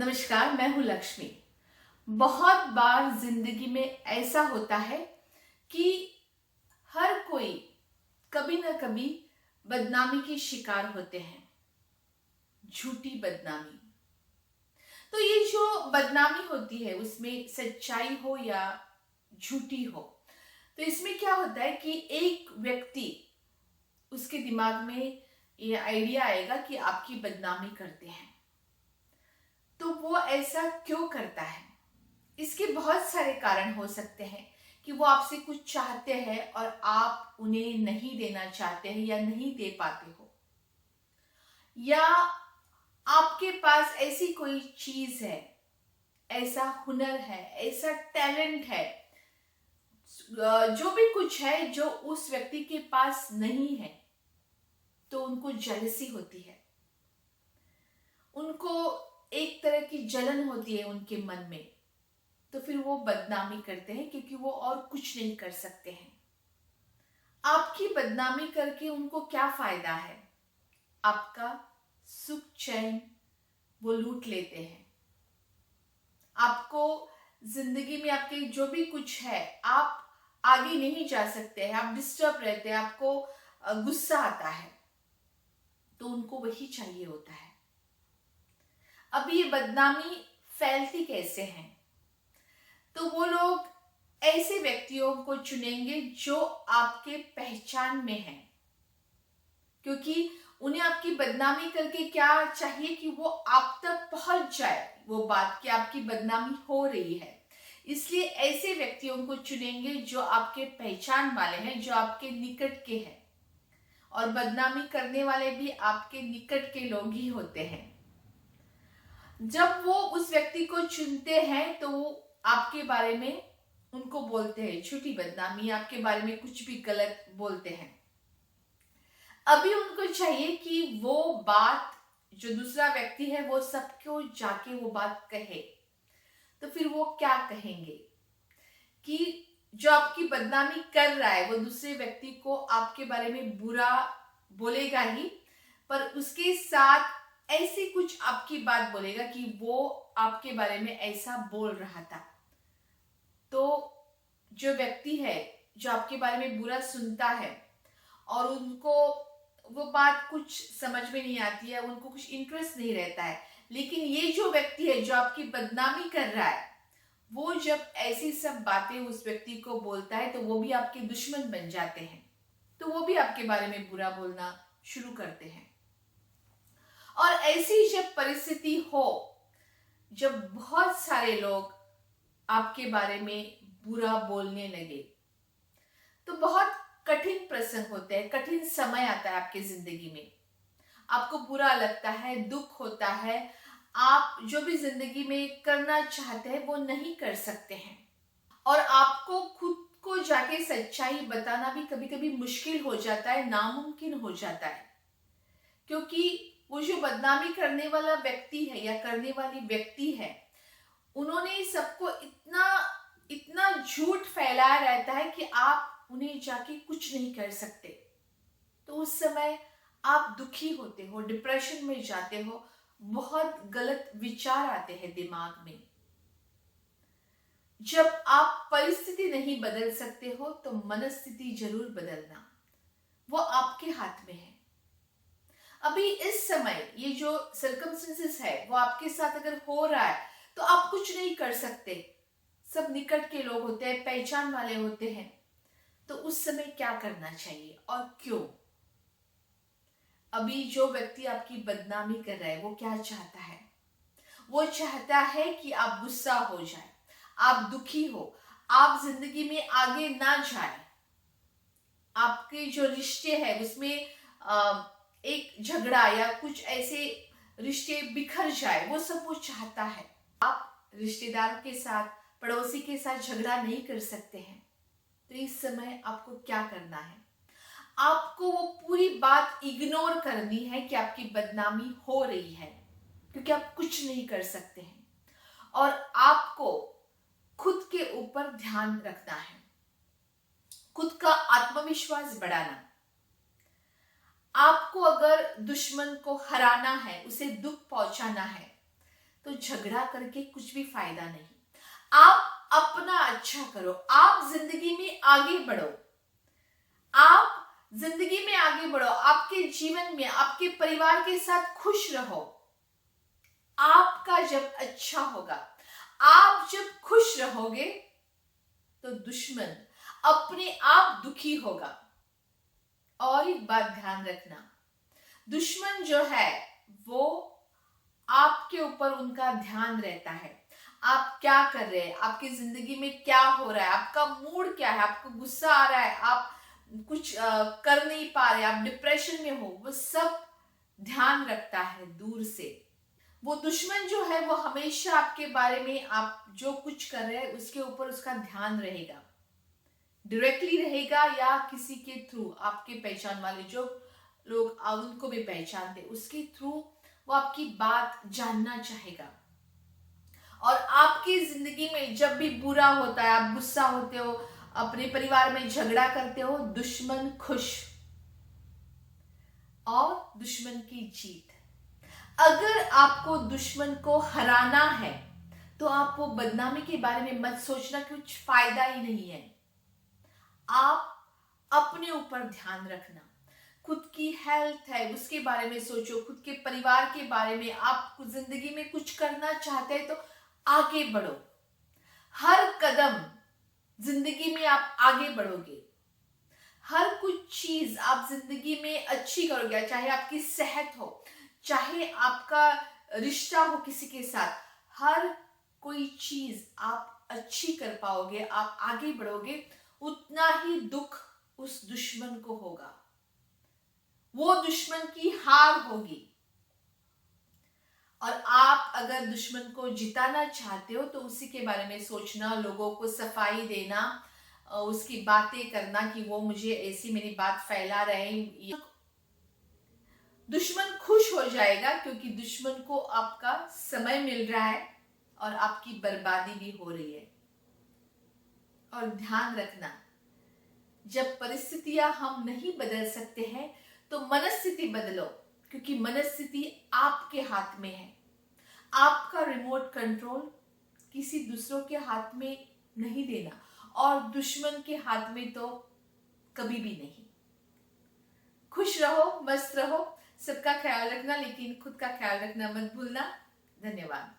नमस्कार, मैं हूं लक्ष्मी। बहुत बार जिंदगी में ऐसा होता है कि हर कोई कभी ना कभी बदनामी की शिकार होते हैं। झूठी बदनामी। तो ये जो बदनामी होती है उसमें सच्चाई हो या झूठी हो, तो इसमें क्या होता है कि एक व्यक्ति, उसके दिमाग में ये आइडिया आएगा कि आपकी बदनामी करते हैं। तो वो ऐसा क्यों करता है? इसके बहुत सारे कारण हो सकते हैं कि वो आपसे कुछ चाहते हैं और आप उन्हें नहीं देना चाहते हैं या नहीं दे पाते हो, या आपके पास ऐसी कोई चीज है, ऐसा हुनर है, ऐसा टैलेंट है, जो भी कुछ है जो उस व्यक्ति के पास नहीं है, तो उनको जेलसी होती है। उनको एक तरह की जलन होती है उनके मन में। तो फिर वो बदनामी करते हैं क्योंकि वो और कुछ नहीं कर सकते हैं। आपकी बदनामी करके उनको क्या फायदा है? आपका सुख चैन वो लूट लेते हैं। आपको जिंदगी में आपके जो भी कुछ है, आप आगे नहीं जा सकते हैं, आप डिस्टर्ब रहते हैं, आपको गुस्सा आता है, तो उनको वही चाहिए होता है। अब ये बदनामी फैलती कैसे है? तो वो लोग ऐसे व्यक्तियों को चुनेंगे जो आपके पहचान में है, क्योंकि उन्हें आपकी बदनामी करके क्या चाहिए कि वो आप तक पहुंच जाए वो बात कि आपकी बदनामी हो रही है। इसलिए ऐसे व्यक्तियों को चुनेंगे जो आपके पहचान वाले हैं, जो आपके निकट के हैं। और बदनामी करने वाले भी आपके निकट के लोग ही होते हैं। जब वो उस व्यक्ति को चुनते हैं तो वो आपके बारे में उनको बोलते हैं झूठी बदनामी, आपके बारे में कुछ भी गलत बोलते हैं। अभी उनको चाहिए कि वो बात जो दूसरा व्यक्ति है वो सबको जाके वो बात कहे। तो फिर वो क्या कहेंगे कि जो आपकी बदनामी कर रहा है वो दूसरे व्यक्ति को आपके बारे में बुरा बोलेगा ही, पर उसके साथ ऐसी कुछ आपकी बात बोलेगा कि वो आपके बारे में ऐसा बोल रहा था। तो जो व्यक्ति है जो आपके बारे में बुरा सुनता है और उनको वो बात कुछ समझ में नहीं आती है, उनको कुछ इंटरेस्ट नहीं रहता है, लेकिन ये जो व्यक्ति है जो आपकी बदनामी कर रहा है, वो जब ऐसी सब बातें उस व्यक्ति को बोलता है तो वो भी आपके दुश्मन बन जाते हैं। तो वो भी आपके बारे में बुरा बोलना शुरू करते हैं। और ऐसी जब परिस्थिति हो, जब बहुत सारे लोग आपके बारे में बुरा बोलने लगे, तो बहुत कठिन प्रसंग होते हैं, कठिन समय आता है आपकी जिंदगी में। आपको बुरा लगता है, दुख होता है, आप जो भी जिंदगी में करना चाहते हैं वो नहीं कर सकते हैं, और आपको खुद को जाके सच्चाई बताना भी कभी कभी मुश्किल हो जाता है, नामुमकिन हो जाता है। क्योंकि वो जो बदनामी करने वाला व्यक्ति है या करने वाली व्यक्ति है, उन्होंने सबको इतना इतना झूठ फैलाया रहता है कि आप उन्हें जाके कुछ नहीं कर सकते। तो उस समय आप दुखी होते हो, डिप्रेशन में जाते हो, बहुत गलत विचार आते हैं दिमाग में। जब आप परिस्थिति नहीं बदल सकते हो तो मनस्थिति जरूर बदलना, वो आपके हाथ में है। अभी इस समय ये जो सर्कमस्टेंसेस है वो आपके साथ अगर हो रहा है तो आप कुछ नहीं कर सकते। सब निकट के लोग होते हैं, पहचान वाले होते हैं। तो उस समय क्या करना चाहिए और क्यों? अभी जो व्यक्ति आपकी बदनामी कर रहा है वो क्या चाहता है? वो चाहता है कि आप गुस्सा हो जाए, आप दुखी हो, आप जिंदगी में आगे ना जाए, आपके जो रिश्ते हैं उसमें एक झगड़ा या कुछ ऐसे रिश्ते बिखर जाए, वो सब वो चाहता है। आप रिश्तेदारों के साथ, पड़ोसी के साथ झगड़ा नहीं कर सकते हैं। तो इस समय आपको क्या करना है? आपको वो पूरी बात इग्नोर करनी है कि आपकी बदनामी हो रही है, क्योंकि आप कुछ नहीं कर सकते हैं। और आपको खुद के ऊपर ध्यान रखना है, खुद का आत्मविश्वास बढ़ाना। आपको अगर दुश्मन को हराना है, उसे दुख पहुंचाना है, तो झगड़ा करके कुछ भी फायदा नहीं। आप अपना अच्छा करो, आप जिंदगी में आगे बढ़ो, आप जिंदगी में आगे बढ़ो, आपके जीवन में आपके परिवार के साथ खुश रहो। आपका जब अच्छा होगा, आप जब खुश रहोगे, तो दुश्मन अपने आप दुखी होगा। और एक बात ध्यान रखना, दुश्मन जो है वो आपके ऊपर उनका ध्यान रहता है। आप क्या कर रहे हैं, आपकी जिंदगी में क्या हो रहा है, आपका मूड क्या है, आपको गुस्सा आ रहा है, आप कुछ कर नहीं पा रहे, आप डिप्रेशन में हो, वो सब ध्यान रखता है दूर से। वो दुश्मन जो है वो हमेशा आपके बारे में, आप जो कुछ कर रहे हैं उसके ऊपर उसका ध्यान रहेगा, डायरेक्टली रहेगा या किसी के थ्रू, आपके पहचान वाले जो लोग उनको भी पहचानते उसके थ्रू वो आपकी बात जानना चाहेगा। और आपकी जिंदगी में जब भी बुरा होता है, आप गुस्सा होते हो, अपने परिवार में झगड़ा करते हो, दुश्मन खुश और दुश्मन की जीत। अगर आपको दुश्मन को हराना है तो आप वो बदनामी के बारे में मत सोचना, कुछ फायदा ही नहीं है। आप अपने ऊपर ध्यान रखना, खुद की हेल्थ है उसके बारे में सोचो, खुद के परिवार के बारे में। आप जिंदगी में कुछ करना चाहते हैं तो आगे बढ़ो, हर कदम जिंदगी में आप आगे बढ़ोगे, हर कुछ चीज आप जिंदगी में अच्छी करोगे, चाहे आपकी सेहत हो, चाहे आपका रिश्ता हो किसी के साथ, हर कोई चीज आप अच्छी कर पाओगे, आप आगे बढ़ोगे। उतना ही दुख उस दुश्मन को होगा, वो दुश्मन की हार होगी। और आप अगर दुश्मन को जिताना चाहते हो तो उसी के बारे में सोचना, लोगों को सफाई देना, उसकी बातें करना कि वो मुझे ऐसी मेरी बात फैला रहे हैं। दुश्मन खुश हो जाएगा क्योंकि दुश्मन को आपका समय मिल रहा है और आपकी बर्बादी भी हो रही है। और ध्यान रखना, जब परिस्थितियां हम नहीं बदल सकते हैं तो मनस्थिति बदलो, क्योंकि मनस्थिति आपके हाथ में है। आपका रिमोट कंट्रोल किसी दूसरों के हाथ में नहीं देना, और दुश्मन के हाथ में तो कभी भी नहीं। खुश रहो, मस्त रहो, सबका ख्याल रखना, लेकिन खुद का ख्याल रखना मत भूलना। धन्यवाद।